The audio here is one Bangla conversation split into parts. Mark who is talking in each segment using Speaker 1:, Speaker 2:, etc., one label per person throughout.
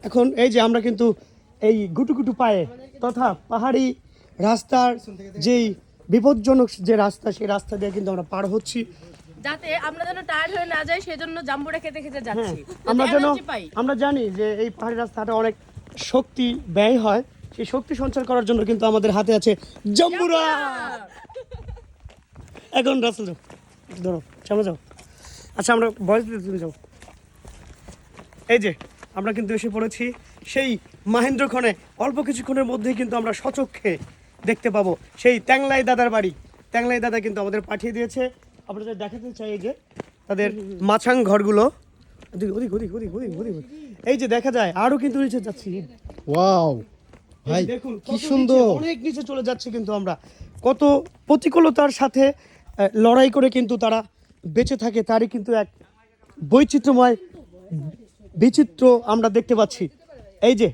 Speaker 1: এখন এই যে আমরা কিন্তু এই গুটুগুটু পায়ে তথা পাহাড়ি রাস্তার যেই বিপজ্জনক যে রাস্তা সেই রাস্তা দিয়ে কিন্তু আমরা পার হচ্ছি,
Speaker 2: যাতে আমরা যেন টায়ার্ড হয়ে না যাই সেজন্য জাম্বুরা খেতে খেতে যাচ্ছি।
Speaker 1: আমরা জানি যে এই পাহাড়ি রাস্তাটা অনেক শক্তি ব্যয় হয়, সেই শক্তি সঞ্চার করার জন্য কিন্তু আমাদের হাতে আছে জাম্বুরা। এখন রাসেল যাও, ধরো সামনে যাও। আচ্ছা আমরা বয়স দিতে তুমি যাও। এই যে আমরা কিন্তু এসে পড়েছি সেই মাহেন্দ্রক্ষণে, অল্প কিছুক্ষণের মধ্যেই কিন্তু আমরা সচক্ষে দেখতে পাবো সেই ট্যাংলাই দাদার বাড়ি। ট্যাংলাই দাদা কিন্তু আমাদের পাঠিয়ে দিয়েছে। আপনাদের দেখাতে চাই এই যে তাদের মাছাং ঘরগুলো, ওদিক ওদিক ওদিক ওদিক ওদিক এই যে দেখা যায়। আরও কিন্তু নিচে যাচ্ছি,
Speaker 3: ওয়াও ভাই
Speaker 1: দেখুন
Speaker 3: কি সুন্দর,
Speaker 1: অনেক নিচে চলে যাচ্ছে। কিন্তু আমরা কত প্রতিকূলতার সাথে লড়াই করে কিন্তু তারা বেঁচে থাকে, তারই কিন্তু এক বৈচিত্র্যময় বিচিত্র আমরা দেখতে পাচ্ছি। এই যে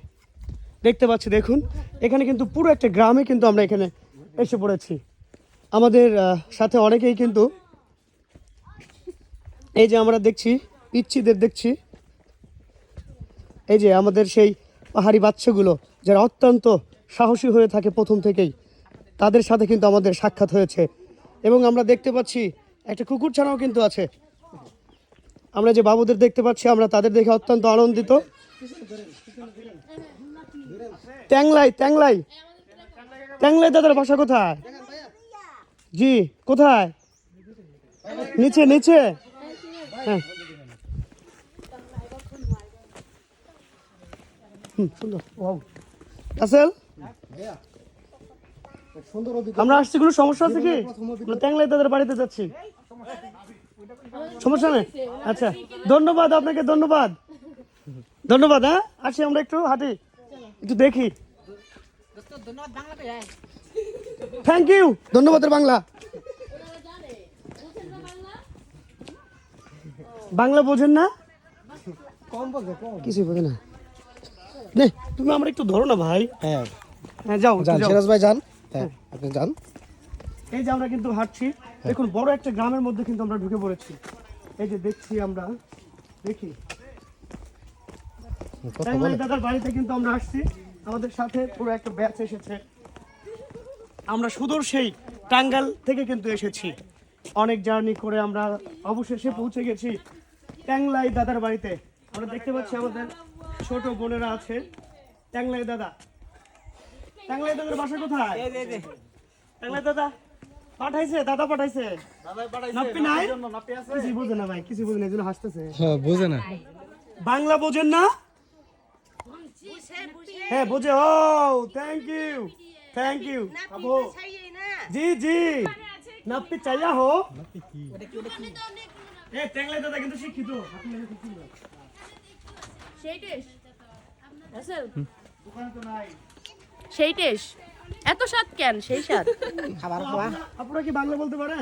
Speaker 1: দেখতে পাচ্ছি, দেখুন এখানে কিন্তু পুরো একটা গ্রামে কিন্তু আমরা এখানে এসে পড়েছি। আমাদের সাথে অনেকেই কিন্তু এই যে আমরা দেখছি পিচ্ছিদের দেখছি, এই যে আমাদের সেই পাহাড়ি বাচ্চাগুলো যারা অত্যন্ত সাহসী হয়ে থাকে প্রথম থেকেই, তাদের সাথে কিন্তু আমাদের সাক্ষাৎ হয়েছে। এবং আমরা দেখতে পাচ্ছি একটা কুকুর ছানাও কিন্তু আছে। আমরা যে বাবুদের দেখতে পাচ্ছি, আমরা তাদের দেখে অত্যন্ত আনন্দিত। ট্যাংলাই ট্যাংলাই ট্যাংলাই দাদার বাসা কোথায়? জি কোথায়? নিচে নিচে। হ্যাঁ সুন্দর। আসেল আমরা আসছি, কোনো সমস্যা আছে কি? ট্যাংলাই দাদার বাড়িতে যাচ্ছি, সমস্যা নেই। আচ্ছা ধন্যবাদ আপনাকে, ধন্যবাদ ধন্যবাদ। হ্যাঁ আসি আমরা, একটু হাঁটি, একটু দেখি। থ্যাংক ইউ, ধন্যবাদের বাংলা। বাংলা বোঝেন না? কিছুই বোঝে না। নে তুমি আমরা একটু ধরো না ভাই।
Speaker 3: হ্যাঁ
Speaker 1: হ্যাঁ যাও
Speaker 3: যান
Speaker 1: যাও।
Speaker 3: সিরাজ ভাই যান, হ্যাঁ আপনি যান।
Speaker 1: এই যে আমরা কিন্তু হাঁটছি, দেখুন বড় একটা গ্রামের মধ্যে কিন্তু আমরা ঢুকে পড়েছি। এই যে দেখছি আমরা, দেখি ট্যাংলাই দাদার বাড়িতে কিন্তু আমরা আসছি। আমাদের সাথে পুরো একটা ব্যাচ এসেছে। আমরা সুদূর সেই টাঙ্গাইল থেকে কিন্তু এসেছি, অনেক জার্নি করে আমরা অবশেষে পৌঁছে গেছি ট্যাংলাই দাদার বাড়িতে। আমরা দেখতে পাচ্ছি আমাদের ছোট বোনেরা আছে। ট্যাংলাই দাদা, ট্যাংলাই দাদার বাসা কোথায়? ট্যাংলাই দাদা পাঠাইছে, দাদা পাঠাইছে। নাপ্পি নাই, কিছু বোঝে না ভাই, কিছু বোঝে না, এই জন্য হাসতেছে।
Speaker 3: হ্যাঁ বোঝে না,
Speaker 1: বাংলা বোঝেন না? হ্যাঁ বোঝে। ও থ্যাংক ইউ, থ্যাংক ইউ। জি জি নাপ্পি চাইয়া হো। এ ট্যাংলাই দাদা কিন্তু শিক্ষিত।
Speaker 2: সেই টেস্ট এত স্বাদ কেন? সেই স্বাদ
Speaker 1: আপনারা কি বাংলা বলতে পারেন?